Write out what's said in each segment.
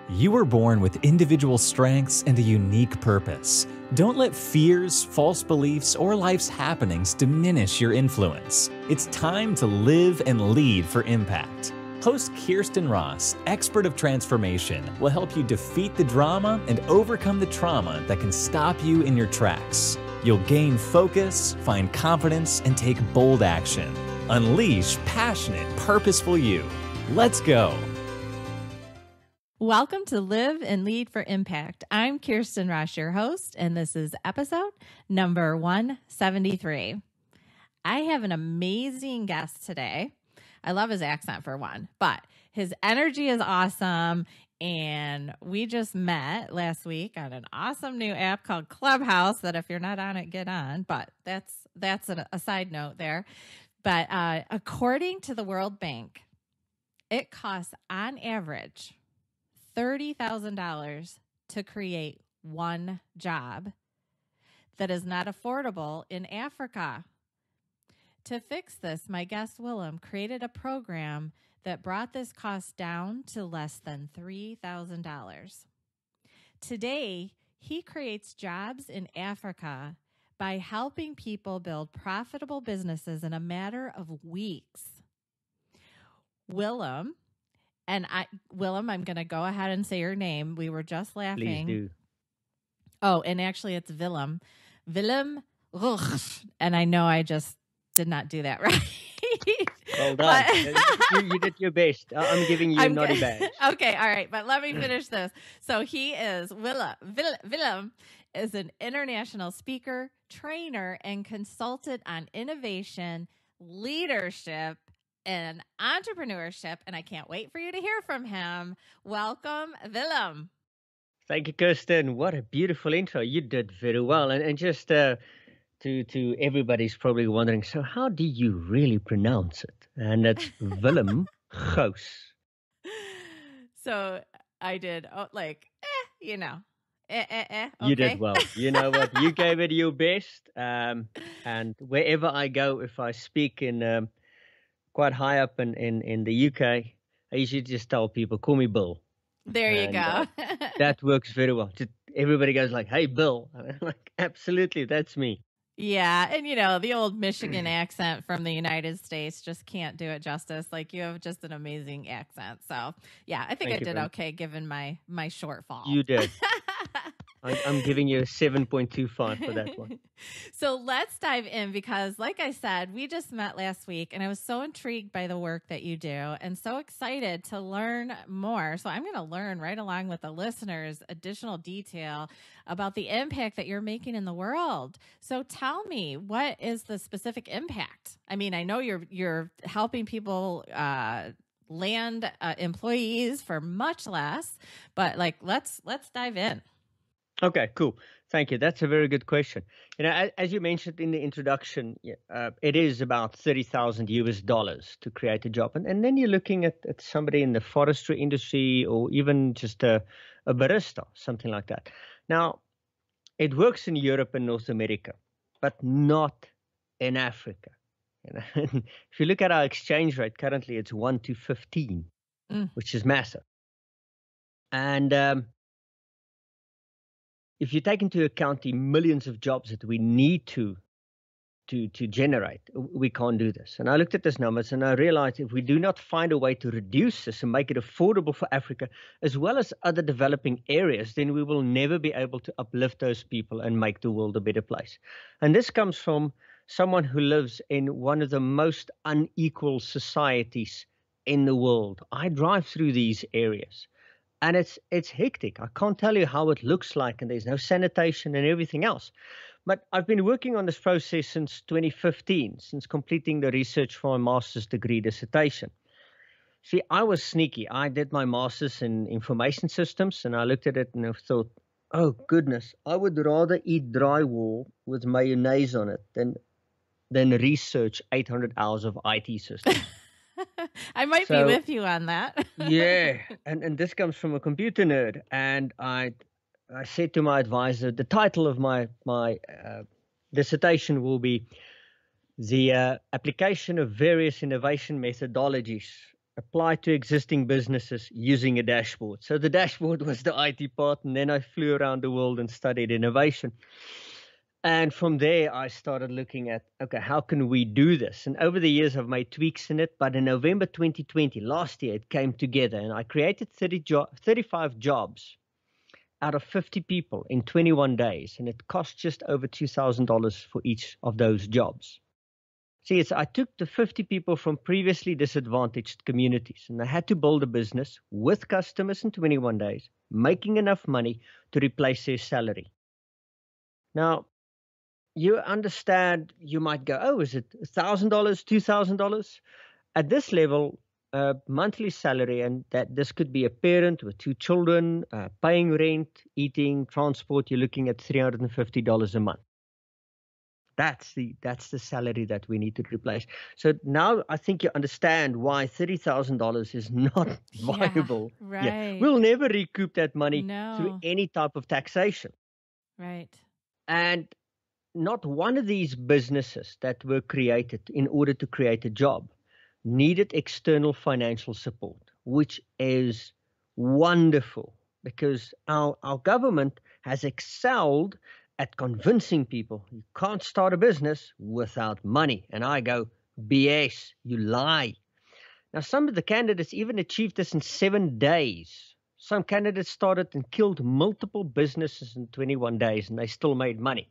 You were born with individual strengths and a unique purpose. Don't let fears, false beliefs, or life's happenings diminish your influence. It's time to live and lead for impact. Host Kirsten Ross, expert of transformation, will help you defeat the drama and overcome the trauma that can stop you in your tracks. You'll gain focus, find confidence, and take bold action. Unleash passionate, purposeful you. Let's go. Welcome to Live and Lead for Impact. I'm Kirsten Ross, your host, and this is episode number 173. I have an amazing guest today. I love his accent for one, but his energy is awesome, and we just met last week on an awesome new app called Clubhouse that if you're not on it, get on, but that's a side note there. But according to the World Bank, it costs on average $30,000 to create one job that is not affordable in Africa. To fix this, my guest Willem created a program that brought this cost down to less than $3,000. Today, he creates jobs in Africa by helping people build profitable businesses in a matter of weeks. Willem, I'm going to go ahead and say your name. We were just laughing. Please do. Oh, and actually it's Willem. Willem Gous. And I know I just did not do that right. Well done. You did your best. I'm giving you a naughty badge. Okay, all right. But let me finish this. So he is, Willem is an international speaker, trainer, and consultant on innovation, leadership, and entrepreneurship, and I can't wait for you to hear from him. Welcome, Willem. Thank you, Kirsten. What a beautiful intro. You did very well. And just to everybody's probably wondering, so how do you really pronounce it? And it's Willem Gous. So I did, okay. You did well. You know what? You gave it your best. And wherever I go, if I speak in quite high up in the UK, I usually just tell people, call me Bill. There you go. That works very well. Just, everybody goes like, hey, Bill. And I'm like, absolutely, that's me. Yeah. And, the old Michigan accent from the United States just can't do it justice. Like, you have just an amazing accent. So, yeah, I think I did okay given my shortfall. You did. I'm giving you a 7.25 for that one. So let's dive in because, like I said, we just met last week and I was so intrigued by the work that you do and so excited to learn more. So I'm going to learn right along with the listeners additional detail about the impact that you're making in the world. So tell me, what is the specific impact? I mean, I know you're helping people land employees for much less, but let's dive in. Okay, cool. Thank you. That's a very good question. As you mentioned in the introduction, it is about $30,000 to create a job. And then you're looking at somebody in the forestry industry or even just a barista, something like that. Now, it works in Europe and North America, but not in Africa. If you look at our exchange rate, currently it's 1 to 15, which is massive. And if you take into account the millions of jobs that we need to generate, we can't do this. And I looked at these numbers and I realized if we do not find a way to reduce this and make it affordable for Africa, as well as other developing areas, then we will never be able to uplift those people and make the world a better place. And this comes from someone who lives in one of the most unequal societies in the world. I drive through these areas. And it's hectic. I can't tell you how it looks like, and there's no sanitation and everything else. But I've been working on this process since 2015, since completing the research for my master's degree dissertation. See, I was sneaky. I did my master's in information systems, and I looked at it and I thought, oh, goodness, I would rather eat drywall with mayonnaise on it than research 800 hours of IT systems. I might be with you on that. Yeah. And this comes from a computer nerd. And I said to my advisor, the title of my dissertation will be the application of various innovation methodologies apply to existing businesses using a dashboard. So the dashboard was the IT part, and then I flew around the world and studied innovation. And from there, I started looking at, okay, how can we do this? And over the years, I've made tweaks in it. But in November 2020, last year, it came together, and I created 35 jobs out of 50 people in 21 days. And it cost just over $2,000 for each of those jobs. See, I took the 50 people from previously disadvantaged communities, and they had to build a business with customers in 21 days, making enough money to replace their salary. Now, you understand, you might go, oh, is it $1,000, $2,000? At this level, monthly salary, and that this could be a parent with 2 children, paying rent, eating, transport, you're looking at $350 a month. That's the salary that we need to replace. So now I think you understand why $30,000 is not viable. Yeah, right. Yeah. We'll never recoup that money through No. any type of taxation. Right. And not one of these businesses that were created in order to create a job needed external financial support, which is wonderful because our government has excelled at convincing people you can't start a business without money. And I go, BS, you lie. Now, some of the candidates even achieved this in 7 days. Some candidates started and killed multiple businesses in 21 days, and they still made money.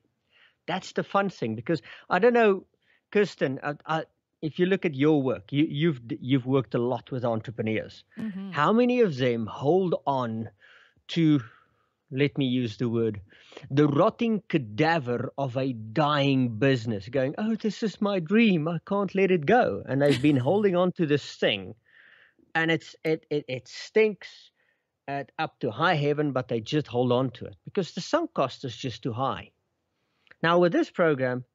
That's the fun thing, because I don't know, Kirsten, if you look at your work, you've worked a lot with entrepreneurs. Mm-hmm. How many of them hold on to, let me use the word, the rotting cadaver of a dying business, going, oh, this is my dream, I can't let it go. And they've been holding on to this thing, and it stinks up to high heaven, but they just hold on to it because the sunk cost is just too high. Now, with this program,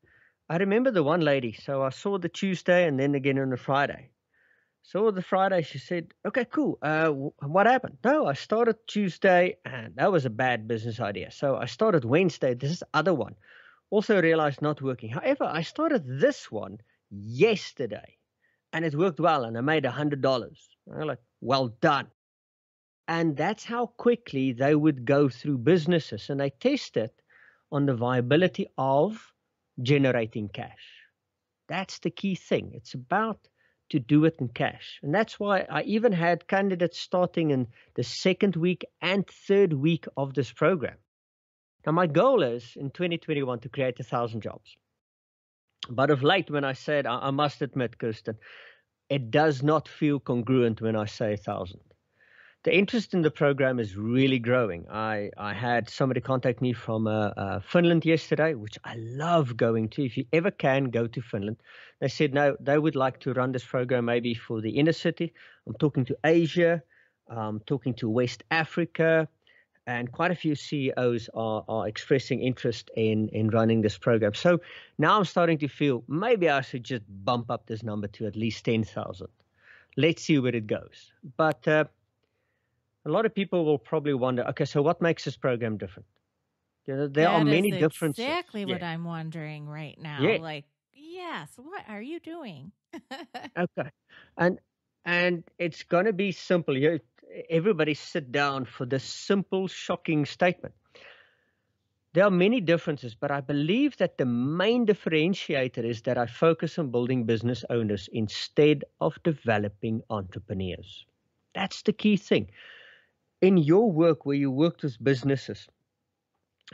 I remember the one lady. So I saw the Tuesday and then again on the Friday. So the Friday, she said, okay, cool. What happened? No, I started Tuesday, and that was a bad business idea. So I started Wednesday. This is the other one. Also realized not working. However, I started this one yesterday, and it worked well, and I made $100. I'm like, well done. And that's how quickly they would go through businesses, and they tested on the viability of generating cash. That's the key thing. It's about to do it in cash. And that's why I even had candidates starting in the 2nd week and 3rd week of this program. Now, my goal is in 2021 to create 1,000 jobs. But of late, when I said, I must admit, Kirsten, it does not feel congruent when I say 1,000. The interest in the program is really growing. I had somebody contact me from Finland yesterday, which I love going to. If you ever can, go to Finland. They said, no, they would like to run this program maybe for the inner city. I'm talking to Asia, I'm talking to West Africa, and quite a few CEOs are expressing interest in running this program. So now I'm starting to feel maybe I should just bump up this number to at least 10,000. Let's see where it goes. But a lot of people will probably wonder, okay, so what makes this program different? There are many differences. Exactly what I'm wondering right now. Yeah. Like, yes, what are you doing? Okay. And it's going to be simple. Everybody sit down for this simple, shocking statement. There are many differences, but I believe that the main differentiator is that I focus on building business owners instead of developing entrepreneurs. That's the key thing. In your work where you worked with businesses,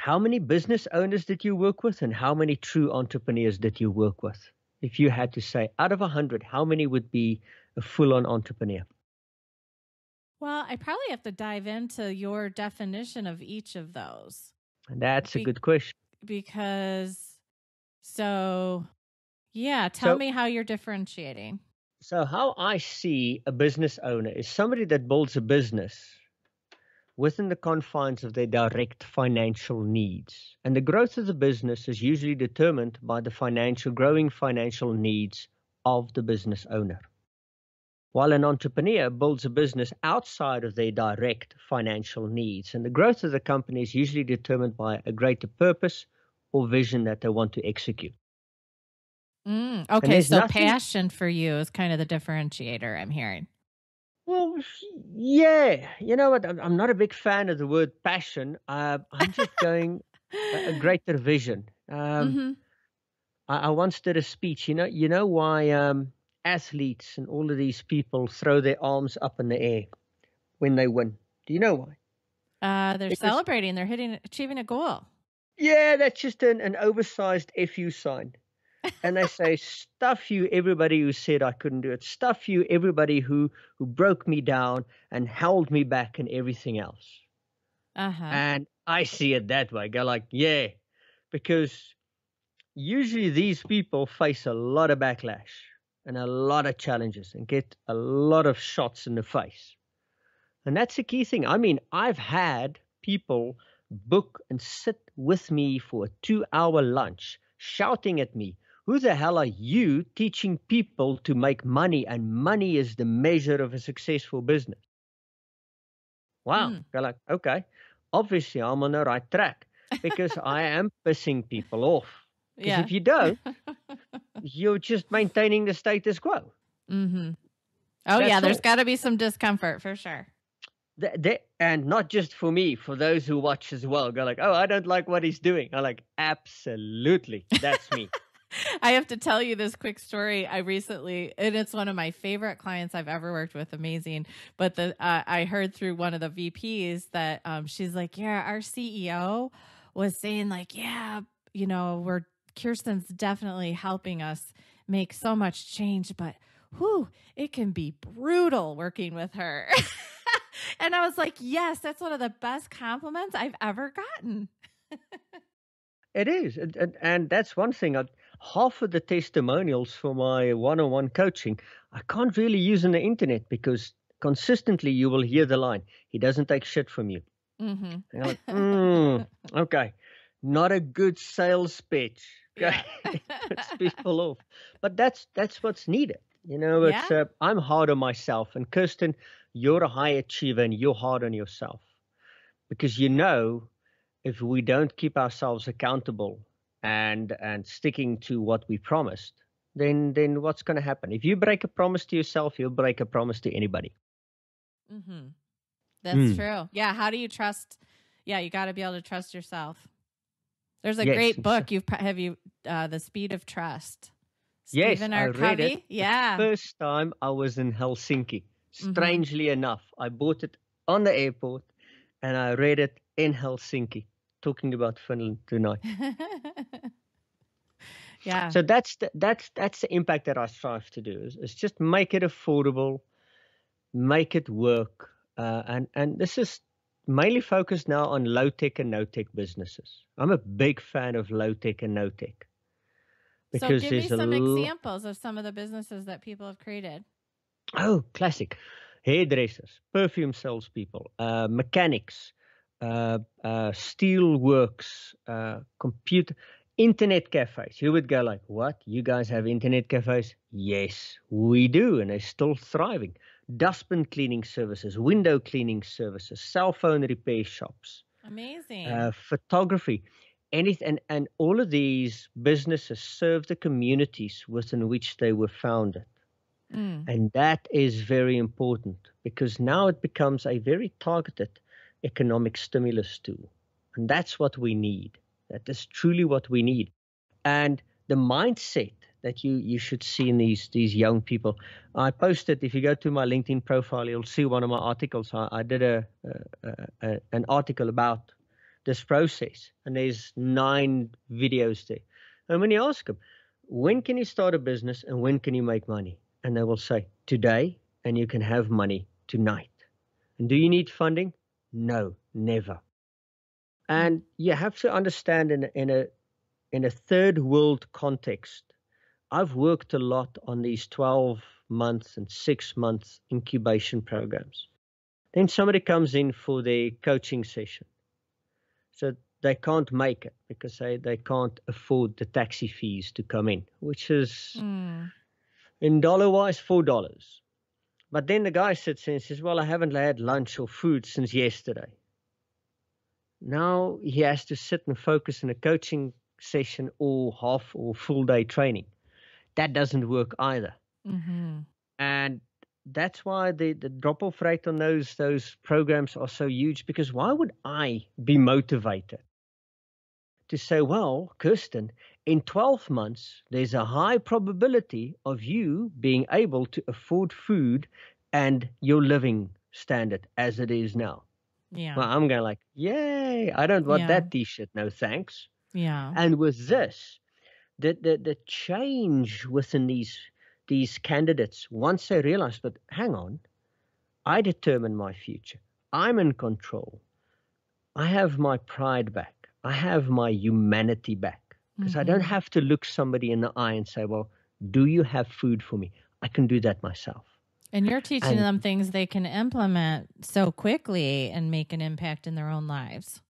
how many business owners did you work with, and how many true entrepreneurs did you work with? If you had to say, out of 100, how many would be a full-on entrepreneur? Well, I probably have to dive into your definition of each of those. And that's a good question. Because, tell me how you're differentiating. So how I see a business owner is somebody that builds a business within the confines of their direct financial needs. And the growth of the business is usually determined by the growing financial needs of the business owner. While an entrepreneur builds a business outside of their direct financial needs, and the growth of the company is usually determined by a greater purpose or vision that they want to execute. Okay, so passion for you is kind of the differentiator I'm hearing. Yeah, you know what? I'm not a big fan of the word passion. I'm just going a greater vision. Mm-hmm. I once did a speech. You know why athletes and all of these people throw their arms up in the air when they win? Do you know why? They're Because celebrating. They're achieving a goal. yeah, that's just an oversized FU sign. And they say, stuff you, everybody who said I couldn't do it. Stuff you, everybody who broke me down and held me back and everything else. Uh-huh. And I see it that way. Go like, yeah, because usually these people face a lot of backlash and a lot of challenges and get a lot of shots in the face. And that's the key thing. I mean, I've had people book and sit with me for a 2-hour lunch shouting at me, who the hell are you teaching people to make money? And money is the measure of a successful business. Wow. Mm. They're like, okay, obviously I'm on the right track because I am pissing people off. Because Yeah. if you don't, you're just maintaining the status quo. Mm-hmm. Oh, That's yeah. There's all. got to be some discomfort for sure. And not just for me, for those who watch as well, go like, oh, I don't like what he's doing. I'm like, absolutely, that's me. I have to tell you this quick story. I recently, and it's one of my favorite clients I've ever worked with. Amazing. But I heard through one of the VPs that she's like, yeah, our CEO was saying like, yeah, Kirsten's definitely helping us make so much change, but it can be brutal working with her. And I was like, yes, that's one of the best compliments I've ever gotten. It is. And that's one thing. Half of the testimonials for my one-on-one coaching, I can't really use on the internet because consistently you will hear the line, he doesn't take shit from you. Mm-hmm. And you're like, okay, not a good sales pitch. Okay, Yeah. it puts people off. But that's what's needed. It's Yeah. I'm hard on myself. And Kirsten, you're a high achiever and you're hard on yourself. Because if we don't keep ourselves accountable and sticking to what we promised, then what's going to happen? If you break a promise to yourself, you'll break a promise to anybody. Mm-hmm. That's true. Yeah. How do you trust? Yeah, you got to be able to trust yourself. There's a great book. The Speed of Trust. Yes, Stephen I R. read Covey. it. Yeah. The first time I was in Helsinki. Strangely enough, I bought it on the airport, and I read it in Helsinki. Talking about Finland tonight. Yeah. So that's the impact that I strive to do is just make it affordable, make it work, and this is mainly focused now on low tech and no tech businesses. I'm a big fan of low tech and no tech because so give me some examples of some of the businesses that people have created. Oh, classic. Hairdressers, perfume salespeople, mechanics, steel works, computer, internet cafes. You would go like, what? You guys have internet cafes? Yes, we do. And they're still thriving. Dustbin cleaning services, window cleaning services, cell phone repair shops. Amazing. Photography. Anything, and all of these businesses serve the communities within which they were founded. And that is very important because now it becomes a very targeted economic stimulus tool. And that's what we need. That is truly what we need. And the mindset that you should see in these young people. I posted, if you go to my LinkedIn profile, you'll see one of my articles. I did an article about this process, and there's 9 videos there. And when you ask them, when can you start a business and when can you make money? And they will say, today, and you can have money tonight. And do you need funding? No, never. And you have to understand in a third world context, I've worked a lot on these 12 months and 6 months incubation programs. Then somebody comes in for their coaching session. So they can't make it because they can't afford the taxi fees to come in, which is in dollar-wise, $4. But then the guy sits there and says, well, I haven't had lunch or food since yesterday. Now he has to sit and focus in a coaching session or half or full day training. That doesn't work either. And that's why the drop-off rate on those programs are so huge, because why would I be motivated to say, well, Kirsten, in 12 months, there's a high probability of you being able to afford food and your living standard as it is now. Yeah. Well, I'm going like, yay, I don't want Yeah. that t-shirt. No, thanks. Yeah. And with this, the change within these candidates, once they realize, but hang on, I determine my future. I'm in control. I have my pride back. I have my humanity back, because I don't Mm-hmm. have to look somebody in the eye and say, well, do you have food for me? I can do that myself. And you're teaching And them things they can implement so quickly and make an impact in their own lives.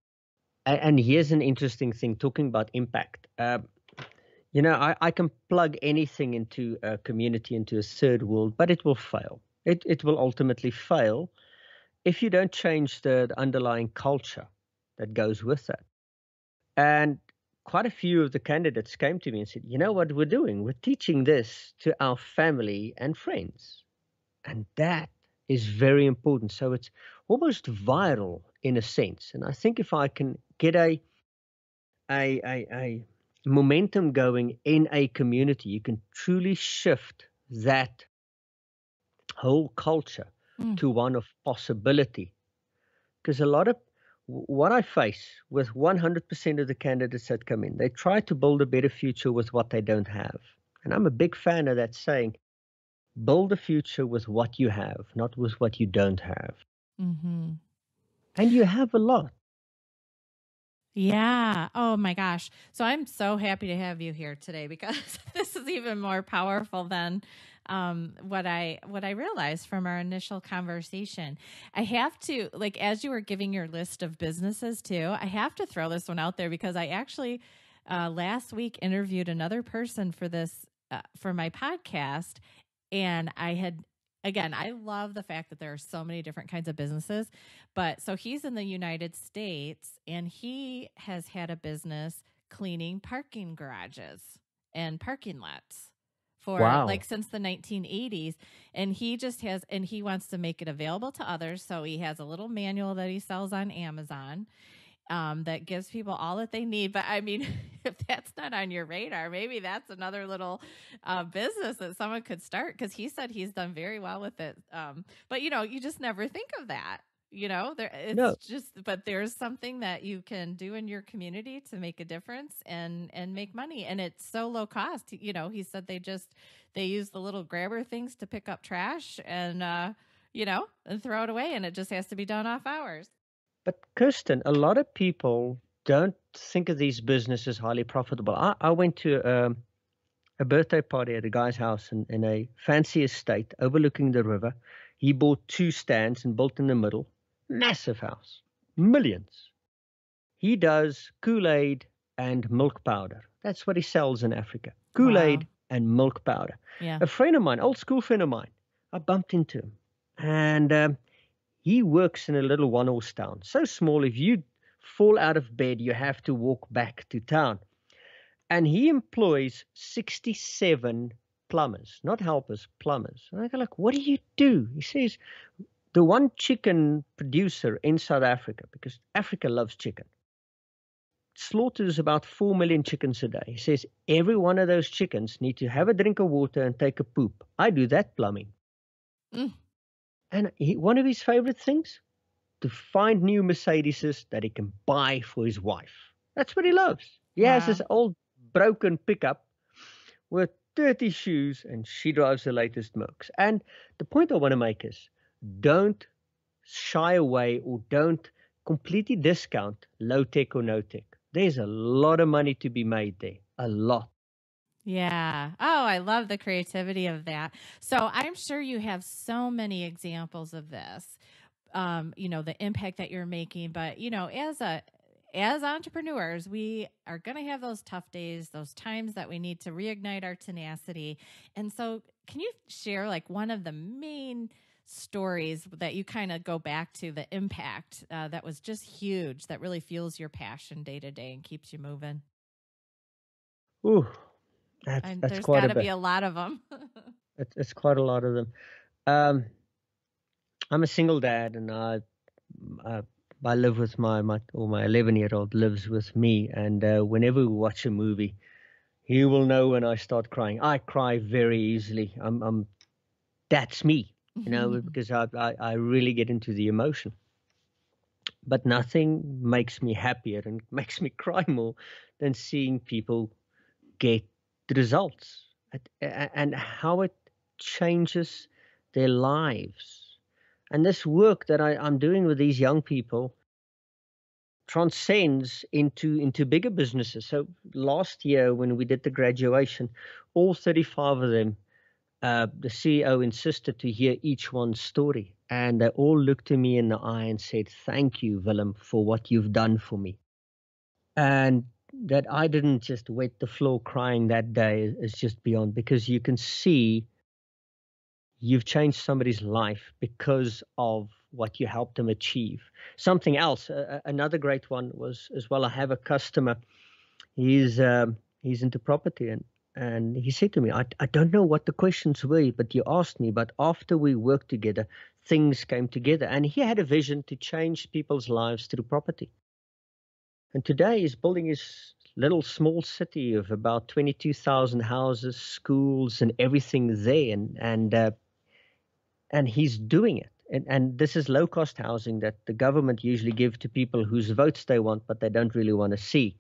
and here's an interesting thing, talking about impact. I can plug anything into a community, into a third world, but it will fail. It will ultimately fail if you don't change the underlying culture that goes with that. And quite a few of the candidates came to me and said, you know what we're doing? We're teaching this to our family and friends. And that is very important. So it's almost viral in a sense. And I think if I can get a momentum going in a community, you can truly shift that whole culture Mm. to one of possibility. Because a lot of what I face with 100% of the candidates that come in, they try to build a better future with what they don't have. And I'm a big fan of that saying, build a future with what you have, not with what you don't have. Mm-hmm. And you have a lot. Yeah. Oh my gosh. So I'm so happy to have you here today, because this is even more powerful than what I realized from our initial conversation. I have to, like, as you were giving your list of businesses too, I have to throw this one out there, because I actually last week interviewed another person for this for my podcast, and I love the fact that there are so many different kinds of businesses. But so he's in the United States, and he has had a business cleaning parking garages and parking lots for Wow. like since the 1980s. And he wants to make it available to others. So he has a little manual that he sells on Amazon that gives people all that they need. But I mean, if that's not on your radar, maybe that's another little business that someone could start, because he said he's done very well with it. But you just never think of that. No, But there's something that you can do in your community to make a difference and make money, and it's so low cost. He said they use the little grabber things to pick up trash and throw it away, and it just has to be done off hours. but Kirsten, a lot of people don't think of these businesses highly profitable. I went to a birthday party at a guy's house in a fancy estate overlooking the river. He bought two stands and built in the middle. Massive house. Millions. He does Koolaid and milk powder. That's what he sells in Africa. Wow. Koolaid and milk powder. Yeah. A friend of mine, old school friend of mine, I bumped into him. And he works in a little one-horse town. So small, if you fall out of bed, you have to walk back to town. And he employs 67 plumbers, not helpers, plumbers. And I go like, what do you do? He says, the one chicken producer in South Africa, because Africa loves chicken, slaughters about 4 million chickens a day. He says, every one of those chickens need to have a drink of water and take a poop. I do that plumbing. Mm. And one of his favorite things, to find new Mercedeses that he can buy for his wife. That's what he loves. He has Wow. this old broken pickup with dirty shoes, and she drives the latest Mercs. And the point I want to make is, don't shy away or don't completely discount low tech or no tech. There's a lot of money to be made there. A lot. Yeah. Oh, I love the creativity of that. So I'm sure you have so many examples of this, the impact that you're making. But, as entrepreneurs, we are going to have those tough days, those times that we need to reignite our tenacity. And so can you share like one of the main stories that you kind of go back to, the impact that was just huge, that really fuels your passion day to day and keeps you moving? Ooh, that's And that's there's quite got a to be bit. a lot of them. It's quite a lot of them. I'm a single dad, and I live with my 11-year-old lives with me, and whenever we watch a movie, he will know when I start crying. I cry very easily. That's me, because I really get into the emotion. But nothing makes me happier and makes me cry more than seeing people get the results and how it changes their lives. And this work that I'm doing with these young people transcends into bigger businesses. So last year when we did the graduation, all 35 of them, the CEO insisted to hear each one's story. And they all looked at me in the eye and said, "Thank you, Willem, for what you've done for me." And that I didn't just wet the floor crying that day is just beyond, because you can see you've changed somebody's life because of what you helped them achieve. Something else, another great one was as well, I have a customer, he's into property, and he said to me, I don't know what the questions were, but you asked me, but after we worked together, things came together. And he had a vision to change people's lives through property. And today he's building his little small city of about 22,000 houses, schools, and everything there. And he's doing it. And this is low-cost housing that the government usually give to people whose votes they want, but they don't really want to see.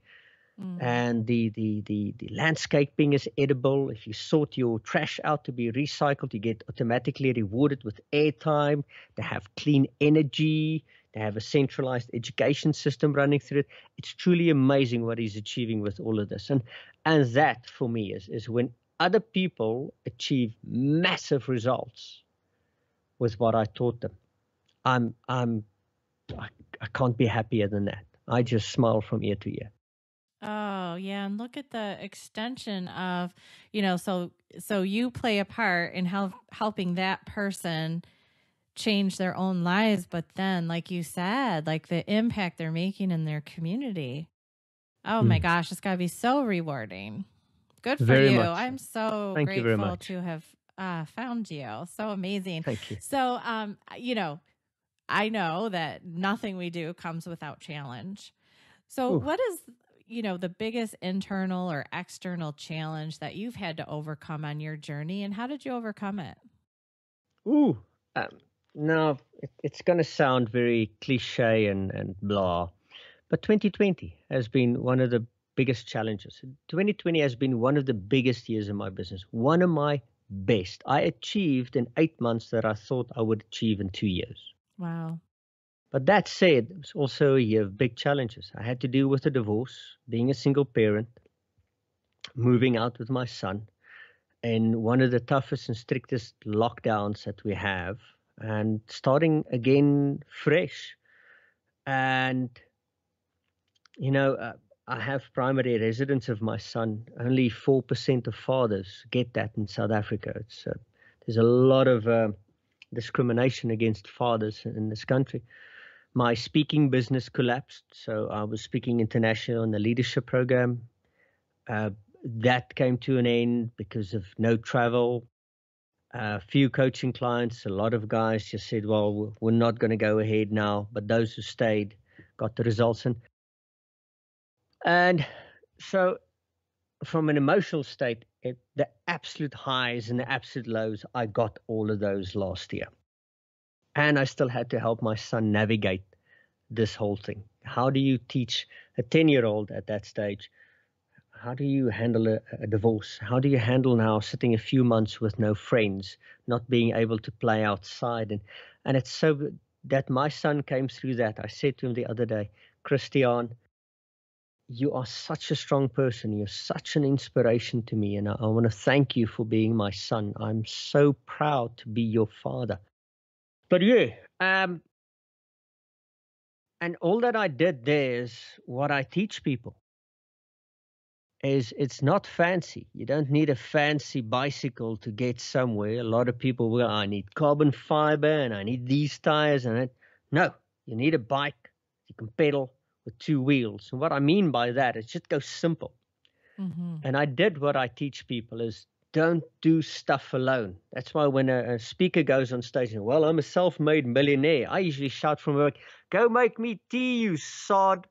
And the landscaping is edible. If you sort your trash out to be recycled, you get automatically rewarded with airtime. They have clean energy. They have a centralized education system running through it. It's truly amazing what he's achieving with all of this. And that for me is when other people achieve massive results with what I taught them. I can't be happier than that. I just smile from ear to ear. Oh, yeah. And look at the extension of, so you play a part in helping that person change their own lives. But then, like you said, like the impact they're making in their community. Oh my gosh, it's got to be so rewarding. Good for Very you. much. I'm so Thank you very grateful much. to have found you. So amazing. Thank you. So, I know that nothing we do comes without challenge. So what is, the biggest internal or external challenge that you've had to overcome on your journey, and how did you overcome it? Now it's going to sound very cliche and blah, but 2020 has been one of the biggest challenges. 2020 has been one of the biggest years in my business, one of my best. I achieved in 8 months that I thought I would achieve in 2 years. Wow. But that said, it was also a year of big challenges. I had to deal with a divorce, being a single parent, moving out with my son, in one of the toughest and strictest lockdowns that we have, and starting again fresh. And, I have primary residence of my son. Only 4% of fathers get that in South Africa. There's a lot of discrimination against fathers in this country. My speaking business collapsed. So I was speaking international in the leadership program. That came to an end because of no travel. A few coaching clients, a lot of guys just said, well, we're not going to go ahead now. But those who stayed got the results. And so from an emotional state, the absolute highs and the absolute lows, I got all of those last year. And I still had to help my son navigate this whole thing. How do you teach a 10-year-old at that stage? How do you handle a divorce? How do you handle now sitting a few months with no friends, not being able to play outside? And it's so that my son came through that. I said to him the other day, Christian, you are such a strong person. You're such an inspiration to me. And I want to thank you for being my son. I'm so proud to be your father. But yeah, and all that I did there is what I teach people. It's not fancy. You don't need a fancy bicycle to get somewhere. A lot of people will, I need carbon fiber and I need these tires and it. No, you need a bike. You can pedal with 2 wheels. And what I mean by that is just go simple. And I did what I teach people is don't do stuff alone. That's why when a speaker goes on stage and, well, I'm a self-made millionaire, I usually shout from work, go make me tea, you sod.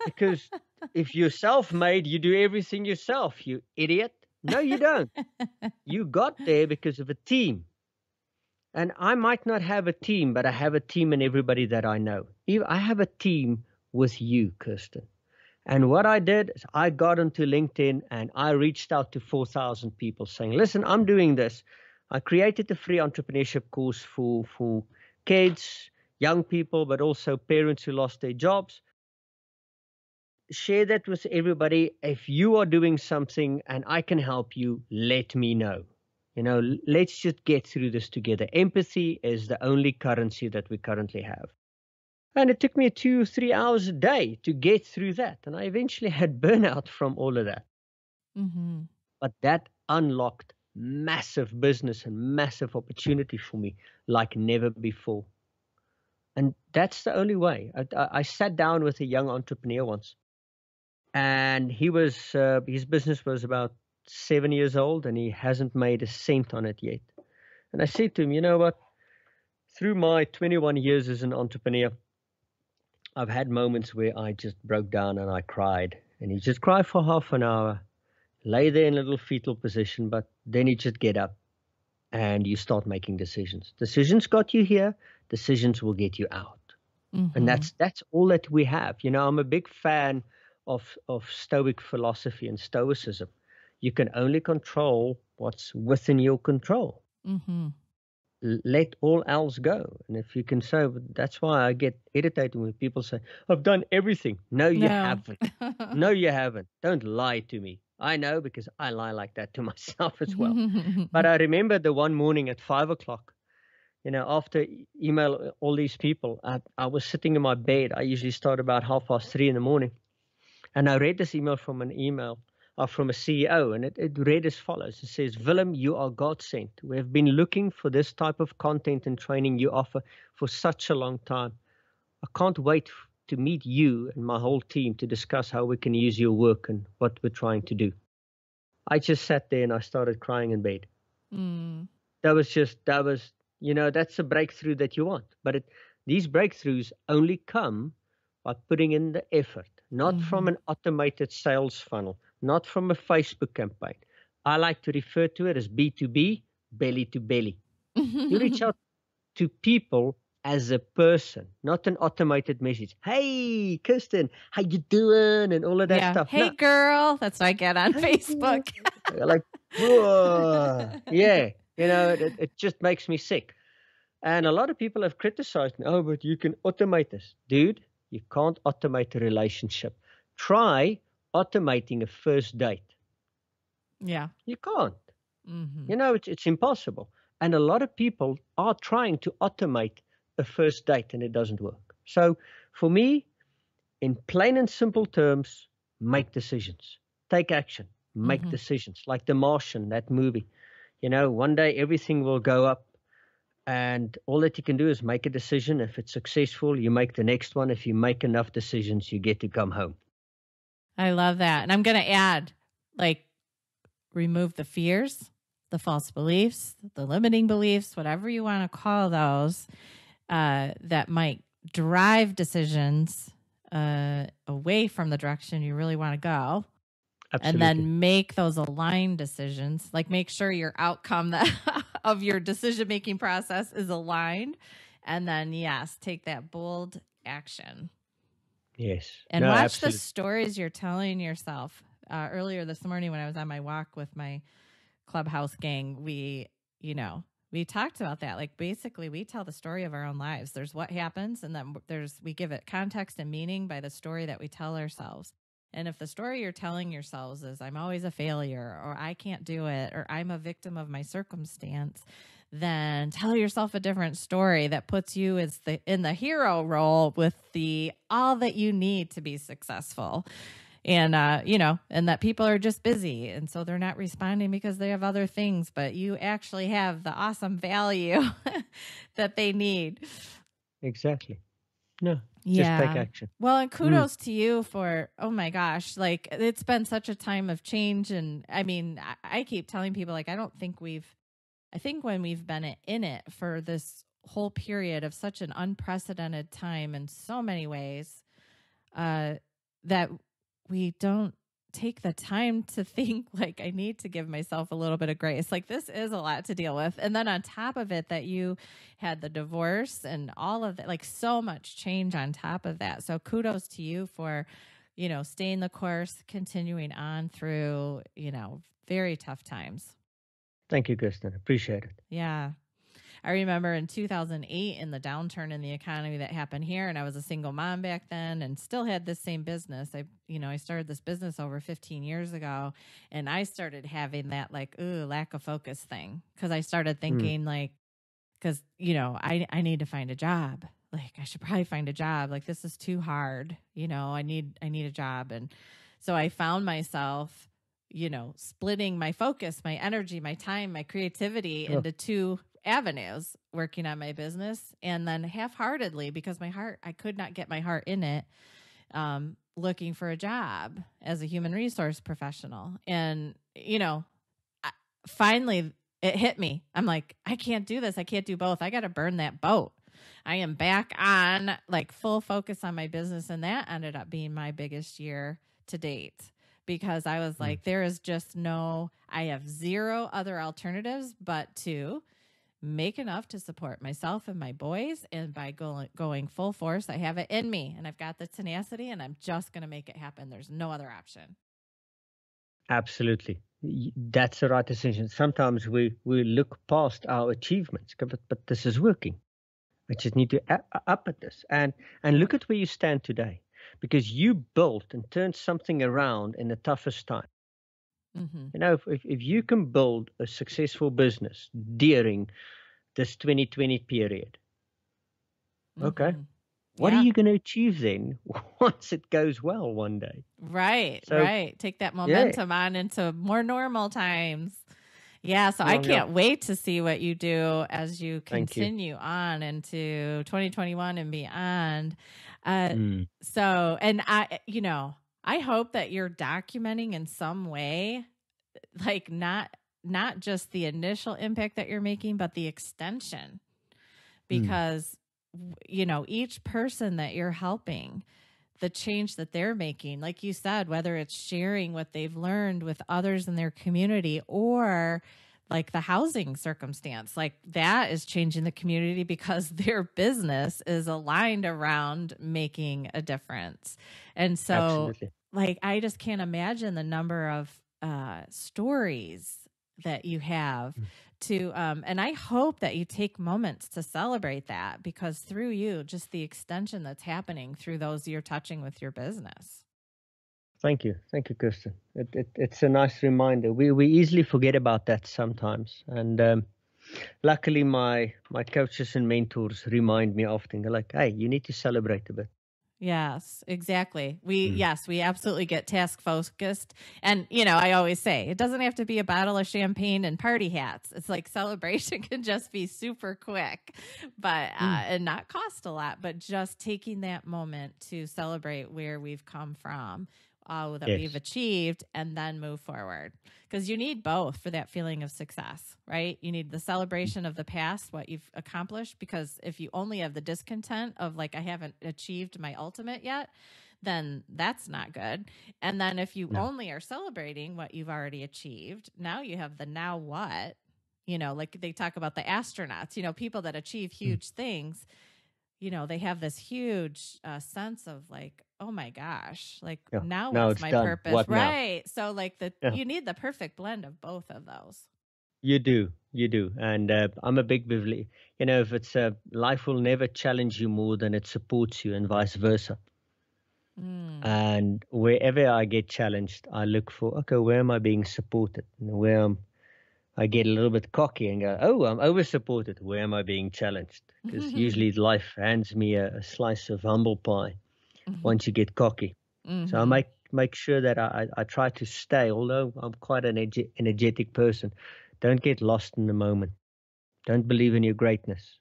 Because if you're self-made, you do everything yourself, you idiot. No, you don't. You got there because of a team. And I might not have a team, but I have a team in everybody that I know. I have a team with you, Kirsten. And what I did is I got onto LinkedIn and I reached out to 4,000 people saying, listen, I'm doing this. I created a free entrepreneurship course for kids, young people, but also parents who lost their jobs. Share that with everybody. If you are doing something and I can help you, let me know. Let's just get through this together. Empathy is the only currency that we currently have. And it took me 2-3 hours a day to get through that. And I eventually had burnout from all of that. Mm-hmm. But that unlocked massive business and massive opportunity for me like never before. And that's the only way. I sat down with a young entrepreneur once. And his business was about 7 years old and he hasn't made a cent on it yet. And I said to him, you know what? Through my 21 years as an entrepreneur, I've had moments where I just broke down and I cried. And you just cry for half an hour, lay there in a little fetal position, but then you just get up and you start making decisions. Decisions got you here. Decisions will get you out. Mm-hmm. And that's all that we have. I'm a big fan of Stoic philosophy and Stoicism. You can only control what's within your control. Mm-hmm. Let all else go. And if you can say, that's why I get irritated when people say, I've done everything. No, you haven't. No, you haven't. Don't lie to me. I know because I lie like that to myself as well. But I remember the one morning at 5:00, after email all these people, I was sitting in my bed. I usually start about 3:30 in the morning. And I read this email from from a CEO, and it read as follows. It says, Willem, you are God sent. We have been looking for this type of content and training you offer for such a long time. I can't wait to meet you and my whole team to discuss how we can use your work and what we're trying to do. I just sat there and I started crying in bed. Mm. That's a breakthrough that you want. But these breakthroughs only come by putting in the effort, not from an automated sales funnel, not from a Facebook campaign. I like to refer to it as B2B, belly to belly. You reach out to people as a person, not an automated message. Hey, Kirsten, how you doing? And all of that stuff. Hey, girl. That's what I get on Facebook. Like, whoa. Yeah. It just makes me sick. And a lot of people have criticized me. Oh, but you can automate this. Dude, you can't automate a relationship. Try automating a first date. Yeah. You can't. Mm-hmm. It's impossible. And a lot of people are trying to automate a first date and it doesn't work. So for me, in plain and simple terms, make decisions. Take action. Make decisions. Like The Martian, that movie. One day everything will go up. And all that you can do is make a decision. If it's successful, you make the next one. If you make enough decisions, you get to come home. I love that. And I'm going to add, remove the fears, the false beliefs, the limiting beliefs, whatever you want to call those, that might drive decisions away from the direction you really want to go. Absolutely. And then make those aligned decisions, make sure your outcome of your decision-making process is aligned. And then, yes, take that bold action. Yes. And watch the stories you're telling yourself. Earlier this morning when I was on my walk with my Clubhouse gang, we talked about that. Basically, we tell the story of our own lives. There's what happens, and then we give it context and meaning by the story that we tell ourselves. And if the story you're telling yourselves is, I'm always a failure, or I can't do it, or I'm a victim of my circumstance, then tell yourself a different story that puts you in the hero role with all that you need to be successful. And, and that people are just busy. And so they're not responding because they have other things, but you actually have the awesome value that they need. Exactly. No, just take Yeah. action. Well, and kudos to you for, oh my gosh, like it's been such a time of change. And I mean, I keep telling people, like, I think when we've been in it for this whole period of such an unprecedented time in so many ways, that we don't take the time to think like I need to give myself a little bit of grace. Like this is a lot to deal with. And then on top of it, that you had the divorce and all of that, like so much change on top of that. So kudos to you for, staying the course, continuing on through, very tough times. Thank you, Kirsten. Appreciate it. Yeah. I remember in 2008 in the downturn in the economy that happened here, and I was a single mom back then and still had this same business. I started this business over 15 years ago, and I started having that lack of focus thing because I started thinking because I need to find a job. Like I should probably find a job. Like this is too hard. I need a job. And so I found myself, splitting my focus, my energy, my time, my creativity into two avenues, working on my business, and then half-heartedly, because I could not get my heart in it, looking for a job as a human resource professional. And, finally it hit me. I'm like, I can't do this. I can't do both. I got to burn that boat. I am back on full focus on my business. And that ended up being my biggest year to date. Because I was like, there is just I have zero other alternatives but to make enough to support myself and my boys. And by going full force, I have it in me and I've got the tenacity and I'm just going to make it happen. There's no other option. Absolutely. That's the right decision. Sometimes we look past our achievements, but this is working. I just need to up at this and look at where you stand today. Because you built and turned something around in the toughest time. Mm-hmm. If you can build a successful business during this 2020 period, okay, what are you going to achieve then once it goes well one day? Right, right. Take that momentum on into more normal times. Yeah, so I can't wait to see what you do as you continue on into 2021 and beyond. So, and I hope that you're documenting in some way, not just the initial impact that you're making, but the extension, because, each person that you're helping, the change that they're making, like you said, whether it's sharing what they've learned with others in their community or the housing circumstance, that is changing the community because their business is aligned around making a difference. And so I just can't imagine the number of stories that you have to, and I hope that you take moments to celebrate that, because through you, just the extension that's happening through those you're touching with your business. Thank you, Kirsten. It's a nice reminder. We easily forget about that sometimes, and luckily my coaches and mentors remind me often. They're like, "Hey, you need to celebrate a bit." Yes, exactly. We absolutely get task focused. And, I always say it doesn't have to be a bottle of champagne and party hats. It's like celebration can just be super quick, but, and not cost a lot, but just taking that moment to celebrate where we've come from, that we've achieved, and then move forward. Because you need both for that feeling of success, right? You need the celebration of the past, what you've accomplished, because if you only have the discontent of I haven't achieved my ultimate yet, then that's not good. And then if you only are celebrating what you've already achieved, now you have the now what, they talk about the astronauts, people that achieve huge things, they have this huge sense of oh my gosh, now what's my done. purpose? What right. Now? So you need the perfect blend of both of those. You do. And I'm a big believer, if it's life will never challenge you more than it supports you, and vice versa. And wherever I get challenged, I look for, okay, where am I being supported? And I get a little bit cocky and go, oh, I'm over supported. Where am I being challenged? Because usually life hands me a slice of humble pie once you get cocky. So I make sure that I try to stay, although I'm quite an energetic person. Don't get lost in the moment. Don't believe in your greatness.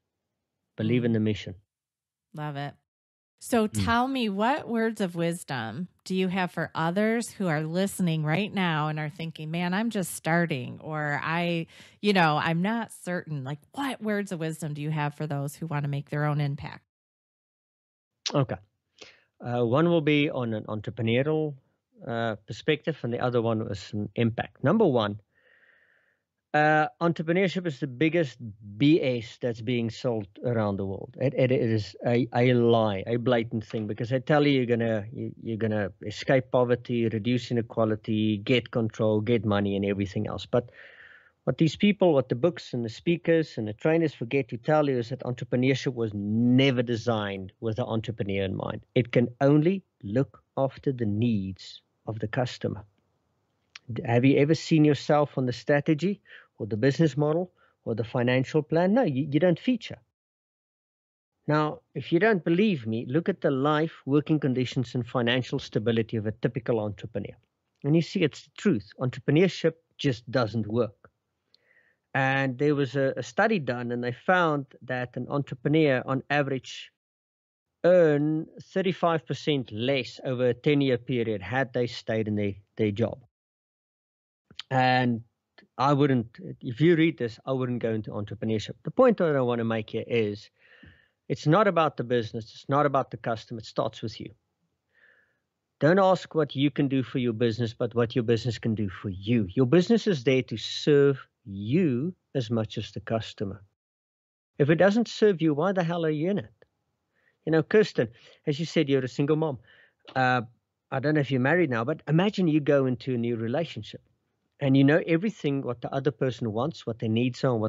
Believe in the mission. Love it. So tell me, what words of wisdom do you have for others who are listening right now and are thinking, man, I'm just starting, or I'm not certain. Like, what words of wisdom do you have for those who want to make their own impact? Okay. One will be on an entrepreneurial perspective, and the other one was an impact. Number one, entrepreneurship is the biggest BS that's being sold around the world. It is a lie, a blatant thing, because they tell you you're gonna escape poverty, reduce inequality, get control, get money, and everything else. But what these people, what the books and the speakers and the trainers forget to tell you is that entrepreneurship was never designed with the entrepreneur in mind. It can only look after the needs of the customer. Have you ever seen yourself on the strategy or the business model or the financial plan? No, you don't feature. Now, if you don't believe me, look at the life, working conditions, and financial stability of a typical entrepreneur. And you see it's the truth. Entrepreneurship just doesn't work. And there was a study done, and they found that an entrepreneur on average earn 35% less over a 10-year period had they stayed in their job. And I wouldn't, if you read this, I wouldn't go into entrepreneurship. The point that I want to make here is it's not about the business. It's not about the customer. It starts with you. Don't ask what you can do for your business, but what your business can do for you. Your business is there to serve you as much as the customer. If it doesn't serve you, why the hell are you in it? You know, Kirsten, as you said, you're a single mom. I don't know if you're married now, but imagine you go into a new relationship. And you know everything what the other person wants, what their needs are, and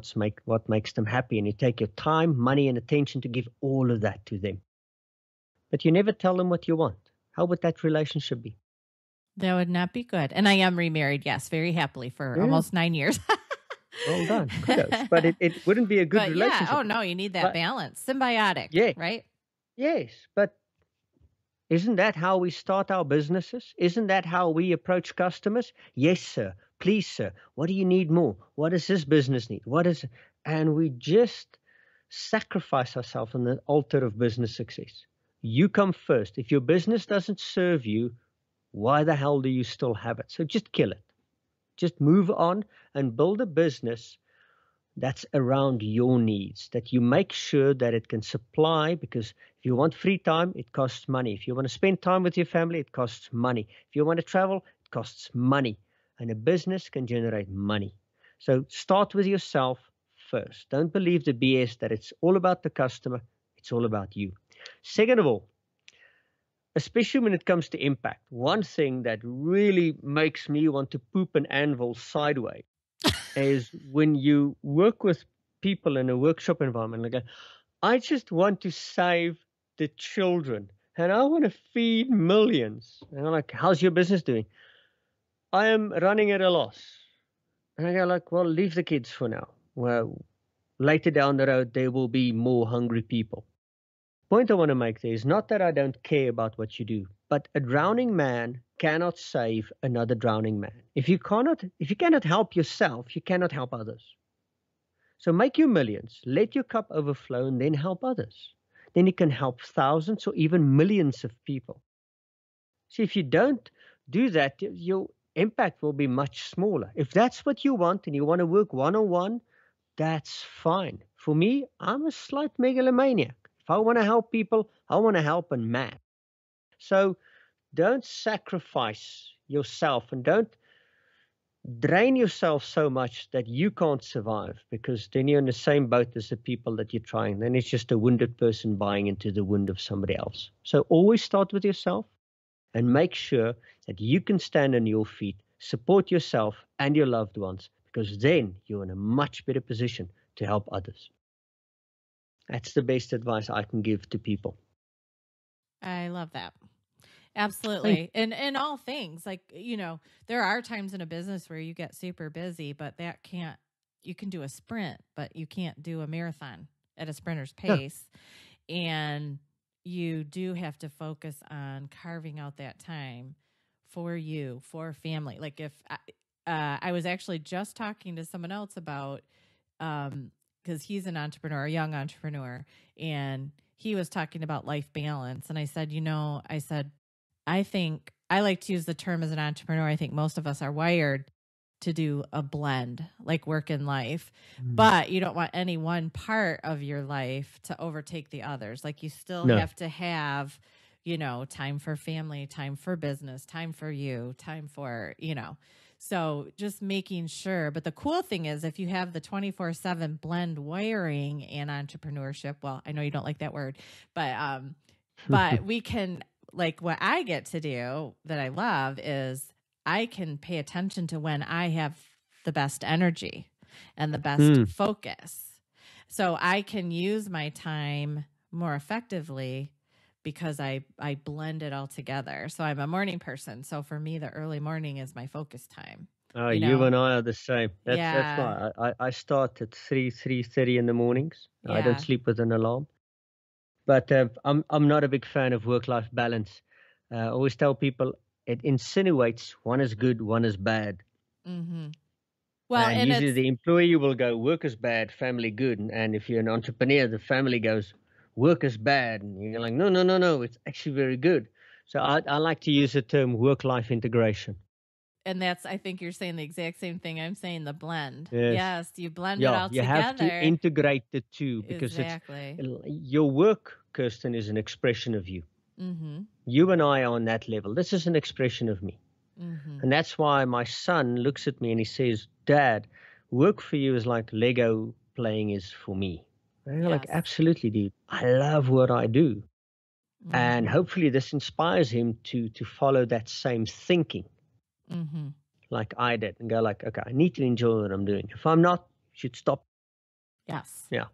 what makes them happy. And you take your time, money, and attention to give all of that to them. But you never tell them what you want. How would that relationship be? That would not be good. And I am remarried, yes, very happily for almost 9 years. Well done. Kudos. But it wouldn't be a good relationship. Yeah. Oh, no, you need that balance. Symbiotic, right? Yes, but isn't that how we start our businesses? Isn't that how we approach customers? Yes, sir. Please, sir. What do you need more? What does this business need? And we just sacrifice ourselves on the altar of business success. You come first. If your business doesn't serve you, why the hell do you still have it? So just kill it. Just move on and build a business that's around your needs, that you make sure that it can supply, because if you want free time, it costs money. If you want to spend time with your family, it costs money. If you want to travel, it costs money. And a business can generate money. So start with yourself first. Don't believe the BS that it's all about the customer. It's all about you. Second of all, especially when it comes to impact, one thing that really makes me want to poop an anvil sideways is when you work with people in a workshop environment. Like, I just want to save the children and I want to feed millions. And I'm like, how's your business doing? I am running at a loss. And I go like, well, leave the kids for now. Well, later down the road, there will be more hungry people. Point I want to make there is not that I don't care about what you do, but a drowning man cannot save another drowning man. If you cannot help yourself, you cannot help others. So make your millions, let your cup overflow, and then help others. Then you can help thousands or even millions of people. See, if you don't do that, your impact will be much smaller. If that's what you want and you want to work one-on-one, that's fine. For me, I'm a slight megalomaniac. If I want to help people, I want to help en masse. So don't sacrifice yourself and don't drain yourself so much that you can't survive, because then you're in the same boat as the people that you're trying. Then it's just a wounded person buying into the wound of somebody else. So always start with yourself and make sure that you can stand on your feet, support yourself and your loved ones, because then you're in a much better position to help others. That's the best advice I can give to people. I love that. Absolutely. And in all things, like, there are times in a business where you get super busy, but you can do a sprint, but you can't do a marathon at a sprinter's pace. Yeah. And you do have to focus on carving out that time for you, for family. Like if I was actually just talking to someone else about, because he's an entrepreneur, a young entrepreneur, and he was talking about life balance. And I said, I think I like to use the term as an entrepreneur. I think most of us are wired to do a blend, like work and life, but you don't want any one part of your life to overtake the others. Like you still No. have to have, time for family, time for business, time for you, time for, so just making sure. But the cool thing is if you have the 24/7 blend wiring in entrepreneurship, well, I know you don't like that word, but we can, like what I get to do that I love is I can pay attention to when I have the best energy and the best focus. So I can use my time more effectively because I blend it all together. So I'm a morning person. So for me, the early morning is my focus time. You and I are the same. That's Yeah. why I start at 3:30 in the mornings. I don't Yeah. sleep with an alarm. But I'm not a big fan of work-life balance. I always tell people it insinuates one is good, one is bad. Mm-hmm. Well, And and usually it's, the employee will go, work is bad, family good. And if you're an entrepreneur, the family goes, work is bad. And you're like, no, it's actually very good. So I like to use the term work-life integration. and that's, I think you're saying the exact same thing I'm saying, the blend. Yes. Yes, you blend it Yeah, all you have to together. integrate the two because Exactly. your work, Kirsten, is an expression of you. Mm-hmm. You and I are on that level. This is an expression of me. Mm-hmm. And that's why my son looks at me and he says, Dad, work for you is like Lego playing is for me. And I'm like, Yes. absolutely, dude. I love what I do. And Mm-hmm. hopefully this inspires him to follow that same thinking Mm-hmm. like I did and go like, okay, I need to enjoy what I'm doing. If I'm not, you should stop. Yes. Yeah,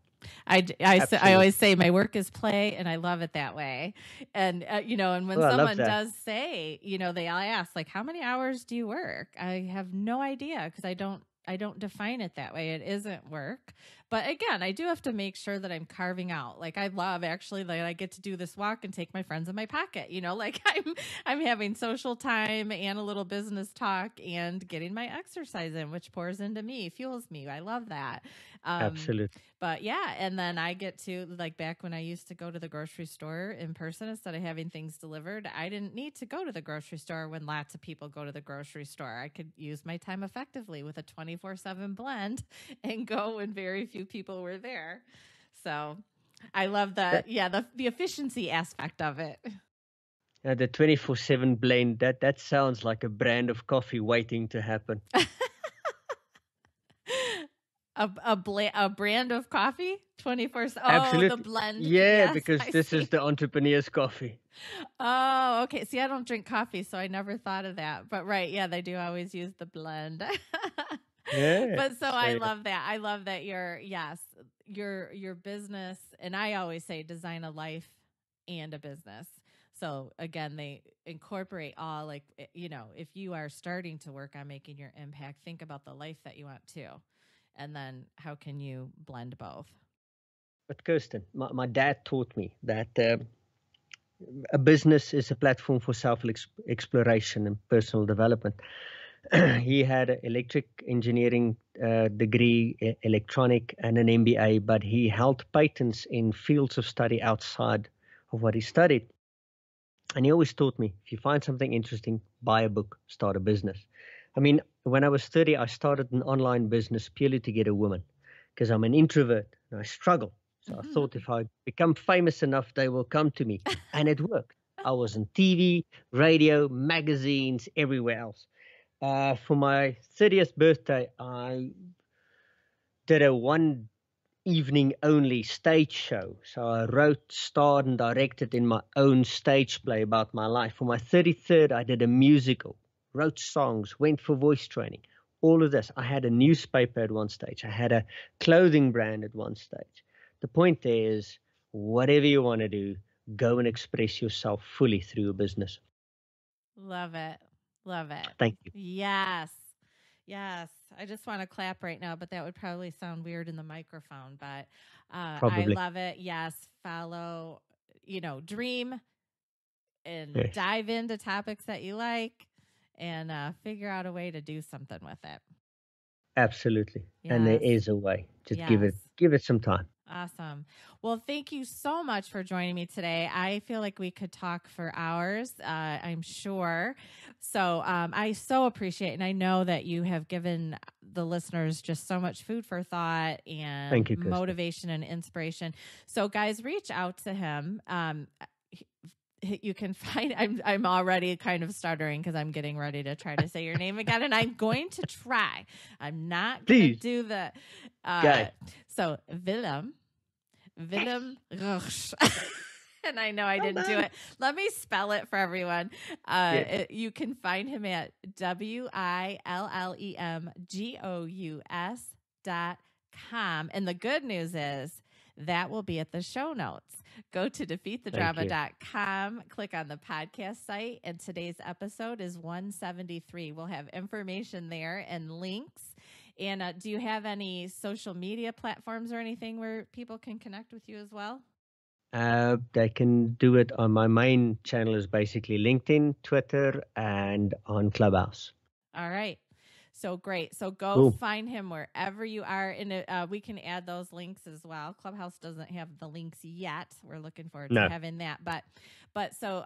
I absolutely. always say my work is play, and I love it that way. And, and when Oh, I love someone that. does say, they ask like, how many hours do you work? I have no idea because I don't define it that way. It isn't work. But again, I do have to make sure that I'm carving out. Like I love actually that I get to do this walk and take my friends in my pocket, like I'm having social time and a little business talk and getting my exercise in, which pours into me, fuels me. I love that. Absolutely. But yeah, and then I get to, like, back when I used to go to the grocery store in person instead of having things delivered, I didn't need to go to the grocery store when lots of people go to the grocery store. I could use my time effectively with a 24/7 blend and go when very few people were there. So I love That, the efficiency aspect of it. the 24/7 blend, that sounds like a brand of coffee waiting to happen. A brand of coffee 24. Oh, the Absolutely. blend. Yeah, Yes, because I this is see. the entrepreneur's coffee. Oh, okay. See, I don't drink coffee, so I never thought of that. But right, yeah, they do always use the blend. Yeah. But so I So, love that. I love that your business, and I always say design a life and a business. So again, they incorporate all, like, if you are starting to work on making your impact, think about the life that you want to. And then how can you blend both? but Kirsten, my dad taught me that a business is a platform for self-exploration and personal development. He had an electric engineering degree, electronic, and an MBA, but he held patents in fields of study outside of what he studied. And he always taught me, if you find something interesting, buy a book, start a business. I mean, when I was 30, I started an online business purely to get a woman because I'm an introvert and I struggle. So I thought if I become famous enough, they will come to me. And it worked. I was on TV, radio, magazines, everywhere else. For my 30th birthday, I did a one evening only stage show. So I wrote, starred, and directed in my own stage play about my life. For my 33rd, I did a musical, wrote songs, went for voice training, all of this. I had a newspaper at one stage. I had a clothing brand at one stage. The point there is, whatever you want to do, go and express yourself fully through a business. Love it. Love it. Thank you. Yes. Yes. I just want to clap right now, but that would probably sound weird in the microphone. But I Probably. love it. Yes. Follow, dream and Yes. dive into topics that you like and figure out a way to do something with it. Absolutely. And there Yes. is a way. Just give Yes. it some time. Awesome. Well, thank you so much for joining me today. I feel like we could talk for hours, I'm sure. So I so appreciate, and I know that you have given the listeners just so much food for thought and Thank you, Kirsten. motivation and inspiration. So guys, reach out to him. You can find, I'm already kind of stuttering because I'm getting ready to try to say your name again, and I'm going to try. I'm not going to do the, so Willem Gous. And I know I didn't do it. Let me spell it for everyone. You can find him at WILLEMGOUS.com. And the good news is that will be at the show notes. Go to defeatthedrama.com, click on the podcast site, and today's episode is 173. We'll have information there and links. And do you have any social media platforms or anything where people can connect with you as well? They can do it on my main channel is basically LinkedIn, Twitter, and on Clubhouse. All right. So great. So go find him wherever you are. And we can add those links as well. Clubhouse doesn't have the links yet. We're looking forward to having that. But so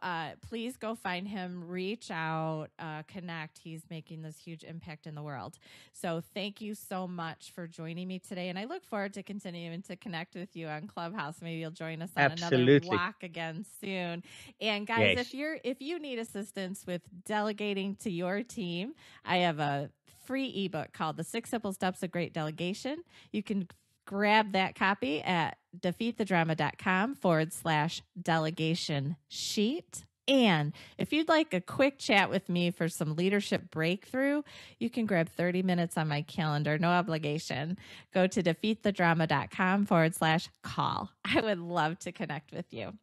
please go find him, reach out, connect. He's making this huge impact in the world. So thank you so much for joining me today. And I look forward to continuing to connect with you on Clubhouse. Maybe you'll join us on another walk again soon. And guys, if you need assistance with delegating to your team, I have a free ebook called The 6 Simple Steps of Great Delegation. You can grab that copy at defeatthedrama.com/delegation sheet. And if you'd like a quick chat with me for some leadership breakthrough, you can grab 30 minutes on my calendar, no obligation. Go to defeatthedrama.com/call. I would love to connect with you.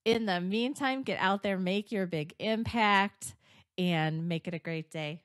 In the meantime, get out there, make your big impact, and make it a great day.